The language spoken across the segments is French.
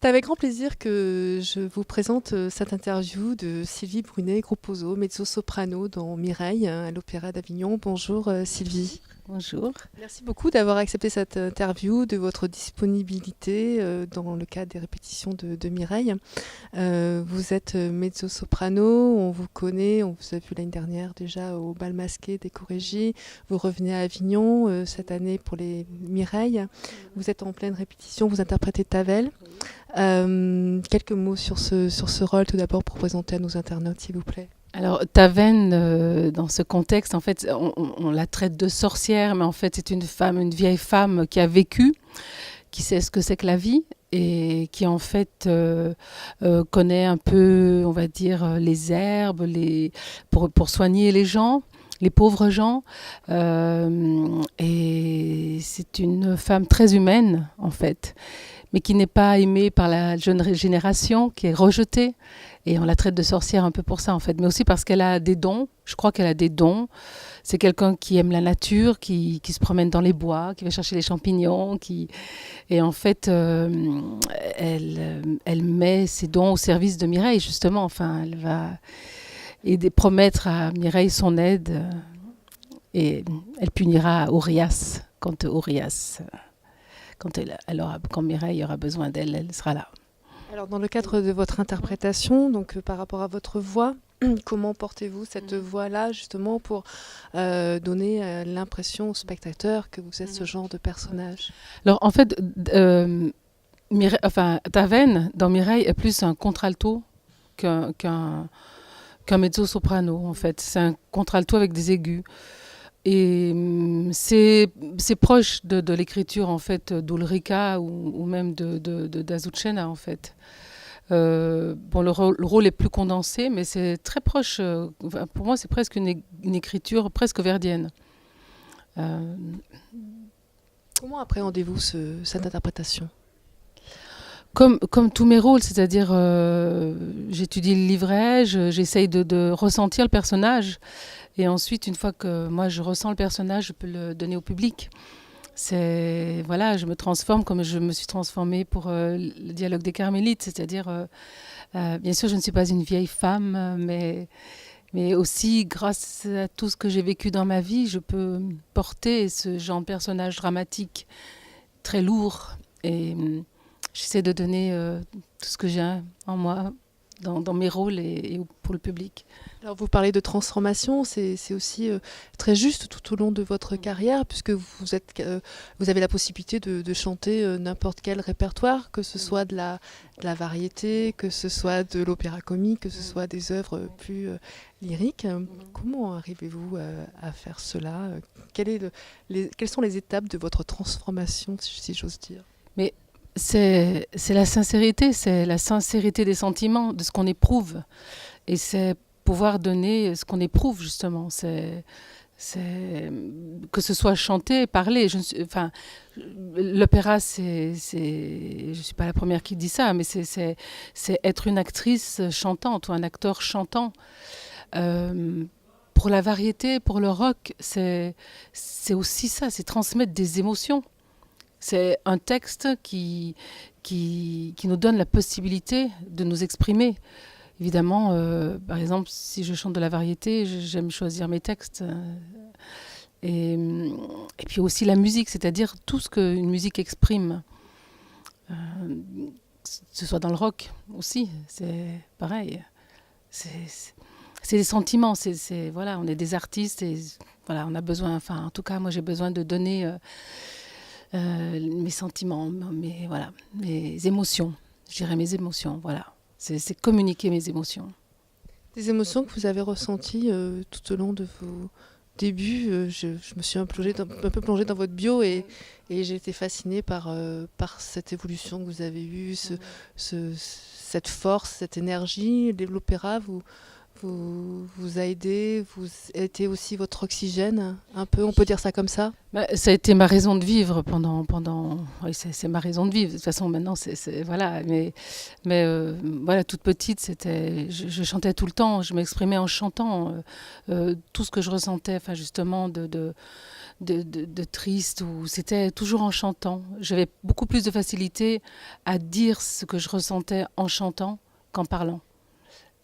C'est avec grand plaisir que je vous présente cette interview de Sylvie Brunet-Gropposo, mezzo-soprano dans Mireille à l'Opéra d'Avignon. Bonjour Sylvie. Bonjour. Merci beaucoup d'avoir accepté cette interview, de votre disponibilité dans le cadre des répétitions de Mireille. Vous êtes mezzo-soprano, on vous connaît, on vous a vu l'année dernière déjà au Bal Masqué des Corégies. Vous revenez à Avignon cette année pour les Mireilles. Vous êtes en pleine répétition, vous interprétez Tavel. Quelques mots sur ce rôle tout d'abord pour présenter à nos internautes, s'il vous plaît. Alors, Taven, dans ce contexte, en fait, on la traite de sorcière, mais en fait, c'est une vieille femme qui a vécu, qui sait ce que c'est que la vie et qui, en fait, connaît un peu, on va dire, les herbes pour soigner les gens, les pauvres gens. Et c'est une femme très humaine, en fait, mais qui n'est pas aimée par la jeune génération, qui est rejetée. Et on la traite de sorcière un peu pour ça, en fait. Mais aussi parce qu'elle a des dons. Je crois qu'elle a des dons. C'est quelqu'un qui aime la nature, qui se promène dans les bois, qui va chercher les champignons. Et en fait, elle met ses dons au service de Mireille, justement. Enfin, elle va promettre à Mireille son aide. Et elle punira Orias quand Mireille aura besoin d'elle, elle sera là. Alors, dans le cadre de votre interprétation, donc par rapport à votre voix, comment portez-vous cette voix-là justement pour donner l'impression au spectateur que vous êtes ce genre de personnage? Alors en fait, Taven dans Mireille est plus un contralto qu'un mezzo-soprano en fait. C'est un contralto avec des aigus. Et c'est proche de l'écriture en fait d'Ulrika ou même d'Azucena en fait. Bon, le rôle est plus condensé, mais c'est très proche. Pour moi, c'est presque une écriture presque verdienne. Comment appréhendez-vous cette interprétation? Comme tous mes rôles, c'est-à-dire j'étudie le livret, j'essaye de ressentir le personnage. Et ensuite, une fois que moi je ressens le personnage, je peux le donner au public. Voilà, je me transforme comme je me suis transformée pour le dialogue des Carmélites, c'est-à-dire, bien sûr, je ne suis pas une vieille femme, mais aussi, grâce à tout ce que j'ai vécu dans ma vie, je peux porter ce genre de personnage dramatique, très lourd. Et j'essaie de donner tout ce que j'ai en moi, dans mes rôles et pour le public. Alors vous parlez de transformation, c'est aussi très juste tout au long de votre carrière, puisque vous avez la possibilité de chanter n'importe quel répertoire, que ce soit de la variété, que ce soit de l'opéra comique, que ce soit des œuvres plus lyriques. Comment arrivez-vous à faire cela? Quelles sont les étapes de votre transformation, si j'ose dire? Mais c'est la sincérité des sentiments, de ce qu'on éprouve. Et c'est pouvoir donner ce qu'on éprouve, justement. Que ce soit chanter, parler. L'opéra, je ne suis pas la première qui dit ça, mais c'est être une actrice chantante ou un acteur chantant. Pour la variété, pour le rock, c'est aussi ça, c'est transmettre des émotions. C'est un texte qui nous donne la possibilité de nous exprimer. Évidemment, par exemple, si je chante de la variété, j'aime choisir mes textes. Et puis aussi la musique, c'est-à-dire tout ce qu'une musique exprime. Que ce soit dans le rock aussi, c'est pareil. C'est des sentiments, voilà, on est des artistes et voilà, on a besoin, enfin en tout cas moi j'ai besoin de donner mes sentiments, mes émotions, je dirais mes émotions, voilà. C'est communiquer mes émotions. Des émotions que vous avez ressenties tout au long de vos débuts. Je me suis un peu plongée dans votre bio et j'ai été fascinée par cette évolution que vous avez eue, cette force, cette énergie. L'opéra vous a aidé, vous été aussi votre oxygène, un peu, on peut dire ça comme ça? Ça a été ma raison de vivre oui, c'est ma raison de vivre. De toute façon, maintenant, voilà. Voilà, toute petite, je chantais tout le temps. Je m'exprimais en chantant tout ce que je ressentais, enfin, justement, de triste, ou c'était toujours en chantant. J'avais beaucoup plus de facilité à dire ce que je ressentais en chantant qu'en parlant.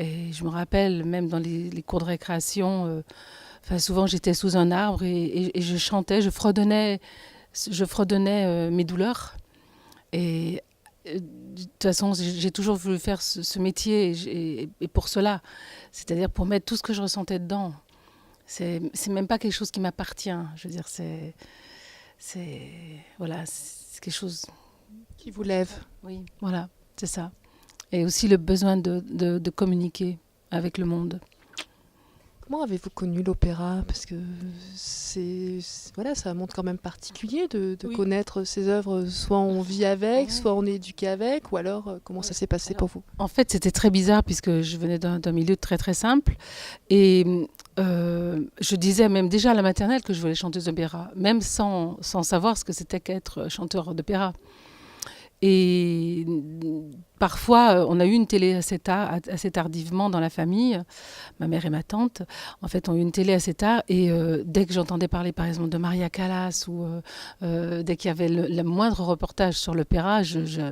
Et je me rappelle, même dans les cours de récréation, souvent j'étais sous un arbre et je chantais, je fredonnais mes douleurs. Et de toute façon, j'ai toujours voulu faire ce métier et pour cela, c'est-à-dire pour mettre tout ce que je ressentais dedans. C'est même pas quelque chose qui m'appartient. Je veux dire, voilà, c'est quelque chose qui vous lève. Oui, voilà, c'est ça. Et aussi le besoin de communiquer avec le monde. Comment avez-vous connu l'opéra? Parce que voilà, ça montre quand même particulier de Oui. connaître ces œuvres. Soit on vit avec, soit on est éduqué avec, ou alors comment ça s'est passé pour vous? En fait, c'était très bizarre puisque je venais d'un milieu très très simple. Et je disais même déjà à la maternelle que je voulais chanteuse d'opéra, même sans savoir ce que c'était qu'être chanteur d'opéra. Et parfois, on a eu une télé assez tardivement dans la famille. Ma mère et ma tante, en fait, ont eu une télé assez tard. Et dès que j'entendais parler, par exemple, de Maria Callas, ou dès qu'il y avait le moindre reportage sur l'opéra, je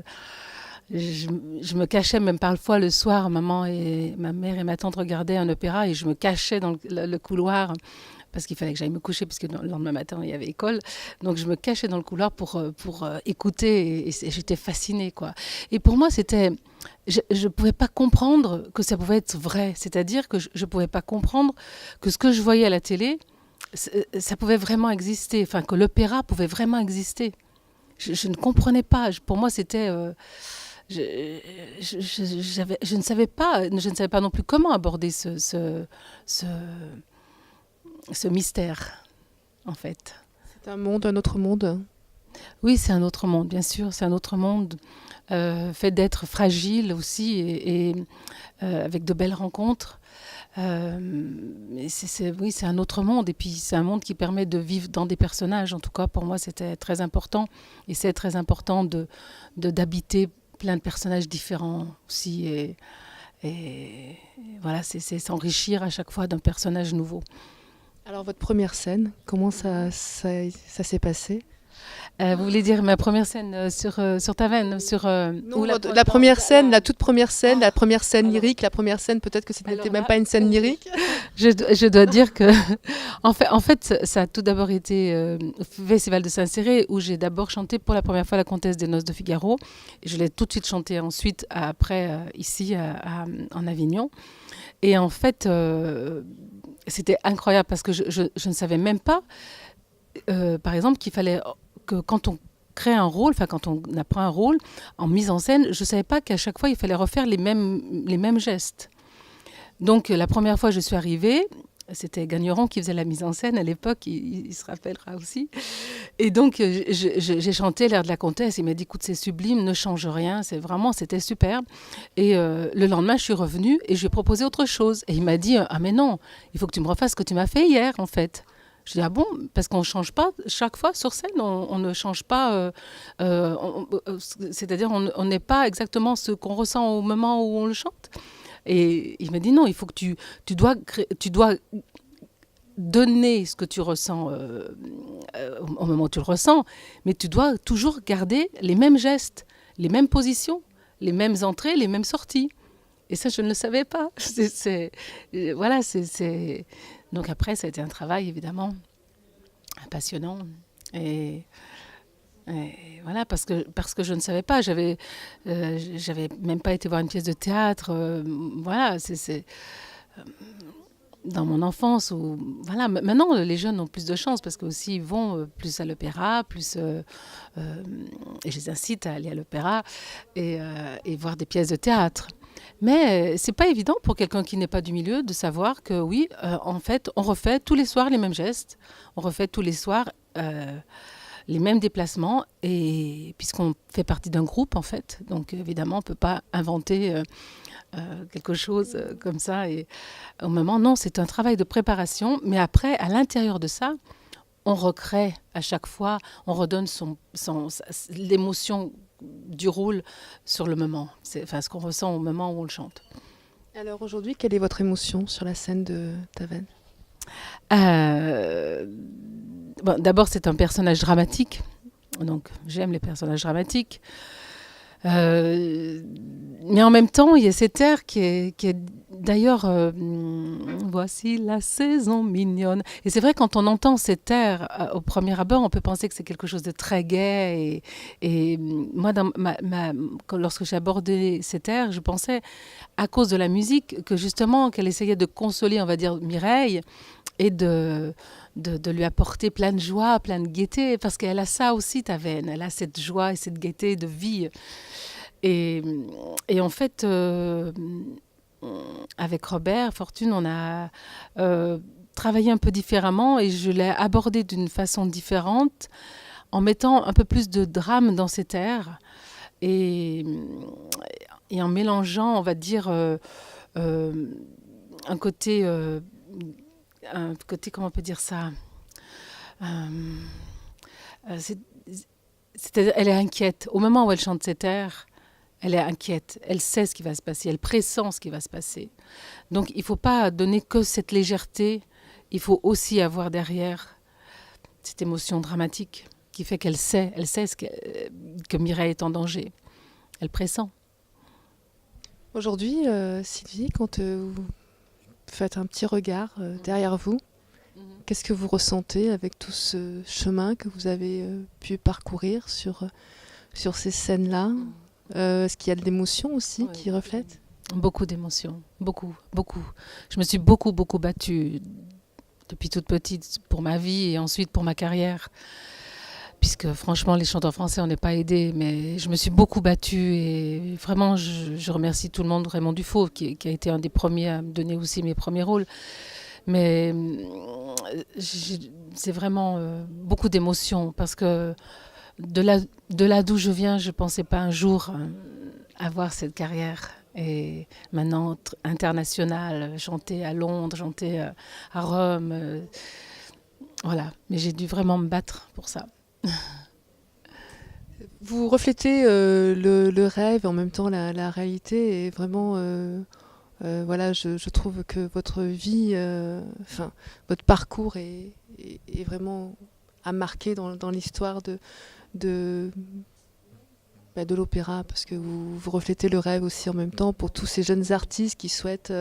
me cachais, même parfois le soir. Ma mère et ma tante regardaient un opéra et je me cachais dans le couloir, parce qu'il fallait que j'aille me coucher, parce que le lendemain matin, il y avait école. Donc, je me cachais dans le couloir pour écouter, et j'étais fascinée, quoi. Et pour moi, je ne pouvais pas comprendre que ça pouvait être vrai. C'est-à-dire que je ne pouvais pas comprendre que ce que je voyais à la télé, ça pouvait vraiment exister, enfin, que l'opéra pouvait vraiment exister. Je ne comprenais pas. Pour moi, c'était... je ne savais pas non plus comment aborder ce mystère, en fait. C'est un monde, un autre monde. Oui, c'est un autre monde, bien sûr. C'est un autre monde fait d'être fragile aussi et avec de belles rencontres. Oui, c'est un autre monde. Et puis, c'est un monde qui permet de vivre dans des personnages. En tout cas, pour moi, c'était très important. Et c'est très important d'habiter plein de personnages différents aussi. Et voilà, c'est s'enrichir à chaque fois d'un personnage nouveau. Alors, votre première scène, comment ça s'est passé? Vous voulez dire ma première scène sur Tavennes Non, la première scène, la toute première scène, la première scène lyrique, la première scène, peut-être que ce n'était même pas une scène lyrique. Je dois dire que, en fait, ça a tout d'abord été au Festival de Saint-Céré, où j'ai d'abord chanté pour la première fois la Comtesse des Noces de Figaro. Et je l'ai tout de suite chantée ensuite, après, ici, en Avignon. Et en fait, c'était incroyable parce que je ne savais même pas, par exemple, qu'il fallait que quand on crée un rôle, enfin quand on apprend un rôle en mise en scène, je ne savais pas qu'à chaque fois, il fallait refaire les mêmes gestes. Donc la première fois, je suis arrivée, c'était Gagneron qui faisait la mise en scène à l'époque, il se rappellera aussi. Et donc j'ai chanté l'air de la Comtesse, il m'a dit, écoute, c'est sublime, ne change rien, c'était superbe. Et le lendemain, je suis revenue et je lui ai proposé autre chose. Et il m'a dit, ah mais non, il faut que tu me refasses ce que tu m'as fait hier, en fait. Je dis, ah bon, parce qu'on ne change pas chaque fois sur scène, on ne change pas, c'est-à-dire on n'est pas exactement ce qu'on ressent au moment où on le chante. Et il m'a dit, non, il faut que tu dois donner ce que tu ressens au moment où tu le ressens, mais tu dois toujours garder les mêmes gestes, les mêmes positions, les mêmes entrées, les mêmes sorties. Et ça, je ne le savais pas. Voilà. Donc après, ça a été un travail, évidemment, passionnant. Et voilà, parce que je ne savais pas. J'avais même pas été voir une pièce de théâtre. Voilà, c'est dans mon enfance. Voilà. Maintenant, les jeunes ont plus de chance parce qu'aussi ils vont plus à l'opéra, et je les incite à aller à l'opéra et voir des pièces de théâtre. Mais c'est pas évident pour quelqu'un qui n'est pas du milieu de savoir que oui, en fait, on refait tous les soirs les mêmes gestes, on refait tous les soirs les mêmes déplacements, et puisqu'on fait partie d'un groupe en fait, donc évidemment on peut pas inventer quelque chose comme ça. Et au moment, non, c'est un travail de préparation. Mais après, à l'intérieur de ça, on recrée à chaque fois, on redonne l'émotion du rôle sur le moment. C'est ce qu'on ressent au moment où on le chante. Alors aujourd'hui, quelle est votre émotion sur la scène de Taven? Bon, d'abord, c'est un personnage dramatique. Donc, j'aime les personnages dramatiques. Mais en même temps, il y a cet air qui est d'ailleurs, voici la saison mignonne. Et c'est vrai, quand on entend cet air au premier abord, on peut penser que c'est quelque chose de très gai. Et moi, lorsque j'ai abordé cet air, je pensais, à cause de la musique, que justement, qu'elle essayait de consoler, on va dire, Mireille, et de lui apporter plein de joie, plein de gaieté, parce qu'elle a ça aussi, Taven. Elle a cette joie et cette gaieté de vie. Et en fait, avec Robert Fortune, on a travaillé un peu différemment et je l'ai abordé d'une façon différente, en mettant un peu plus de drame dans cet air et en mélangeant, on va dire, un côté, comment on peut dire ça, elle est inquiète. Au moment où elle chante cet air, elle est inquiète. Elle sait ce qui va se passer. Elle pressent ce qui va se passer. Donc, il ne faut pas donner que cette légèreté. Il faut aussi avoir derrière cette émotion dramatique qui fait qu'elle sait que Mireille est en danger. Elle pressent. Aujourd'hui, Sylvie, quand vous faites un petit regard derrière vous, qu'est-ce que vous ressentez avec tout ce chemin que vous avez pu parcourir sur ces scènes-là? Est-ce qu'il y a de l'émotion aussi qui reflète? Beaucoup d'émotions, beaucoup. Je me suis beaucoup battue depuis toute petite pour ma vie et ensuite pour ma carrière. Puisque franchement, les chanteurs français, on n'est pas aidés, mais je me suis beaucoup battue et vraiment, je remercie tout le monde, Raymond Dufaux, qui a été un des premiers à me donner aussi mes premiers rôles. Mais c'est vraiment beaucoup d'émotions parce que de là d'où je viens, je ne pensais pas un jour avoir cette carrière. Et maintenant, internationale, chanter à Londres, chanter à Rome. Voilà, mais j'ai dû vraiment me battre pour ça. Vous reflétez le rêve et en même temps la réalité. Et vraiment, voilà, je trouve que votre vie, votre parcours est vraiment à marquer dans l'histoire de l'opéra, parce que vous reflétez le rêve aussi en même temps pour tous ces jeunes artistes qui souhaitent.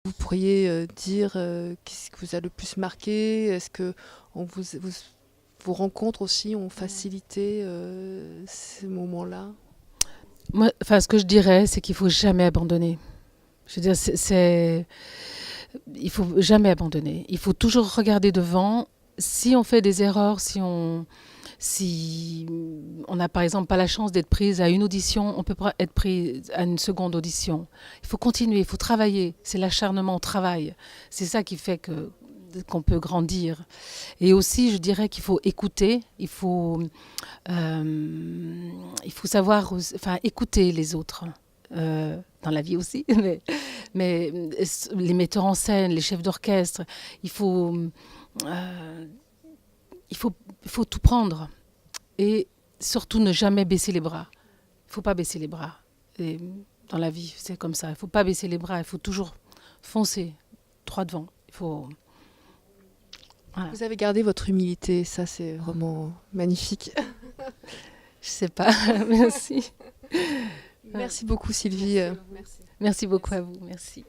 Vous pourriez dire qu'est-ce qui vous a le plus marqué? Est-ce que vos rencontres aussi ont facilité ces moments-là? Moi, ce que je dirais, c'est qu'il ne faut jamais abandonner. Je veux dire, il ne faut jamais abandonner. Il faut toujours regarder devant. Si on fait des erreurs, si on n'a par exemple pas la chance d'être prise à une audition, on peut pas être prise à une seconde audition. Il faut continuer, il faut travailler. C'est l'acharnement au travail. C'est ça qui fait qu'on peut grandir. Et aussi, je dirais qu'il faut écouter, il faut savoir, écouter les autres. Dans la vie aussi, mais les metteurs en scène, les chefs d'orchestre, il faut tout prendre et surtout ne jamais baisser les bras. Il ne faut pas baisser les bras. Et dans la vie, c'est comme ça. Il ne faut pas baisser les bras, il faut toujours foncer droit devant. Voilà. Vous avez gardé votre humilité, ça c'est vraiment magnifique. Je sais pas, merci. Merci beaucoup Sylvie. Merci beaucoup à vous, merci.